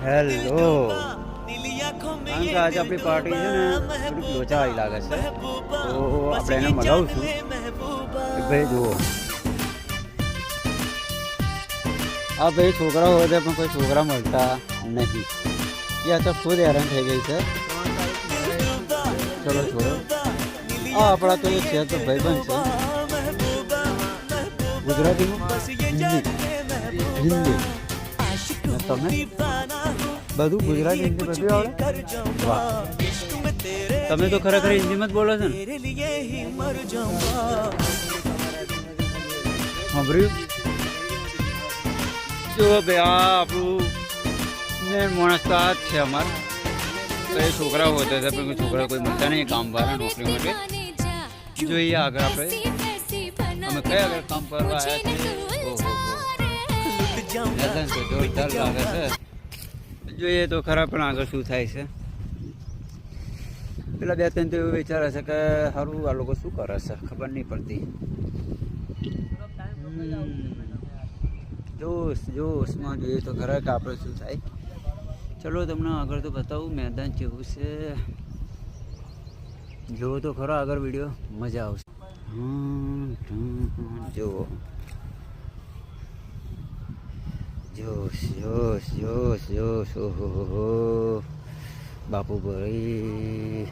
Hello કારણ કે આજે આપણી પાર્ટી છે ને થોડીક લોચાવાળી લાગે છે તો આપણે એને મળાવું છું કે ભાઈ જુઓ આ ભાઈ છોકરા હોય છે પણ કોઈ છોકરા મળતા નથી એ તો ખુદ હેરાન થઈ ગઈ છે. ચલો છોડો આ આપણા તો છે તો ભાઈબંધ છે ગુજરાતીમાં હિન્દી તમે બધું ગુજરાતી હિન્દી બધું આવડે વાહ તમે તો ખરેખર હિન્દીમાં જ બોલો છો ને સાંભળ્યું જો ભાઈ આ આપણું મેન માણસ તો આ જ છે અમારે કઈ છોકરા હોતા હતા પણ છોકરા કોઈ મળતા નહીં કામ વાળા નોકરી માટે જોઈએ આગળ આપણે અમે કયા આગળ કામ કરવા આવ્યા છીએ જોરદાર લાગે છે જોઈએ તો ખરા પણ આગળ શું થાય છે. પેલા બે ત્રણ તો એવું વિચારે છે કે સારું આ લોકો શું કરે છે ખબર નહીં પડતી. જોશમાં જોઈએ તો ખરા કે આપણે શું થાય. ચલો તમને આગળ તો બતાવું મેદાન કેવું છે જોવો તો ખરો આગળ વિડીયો મજા આવશે. જુઓ જોશ જોશ જોશ જોશ ઓહો બાપુ ભાઈ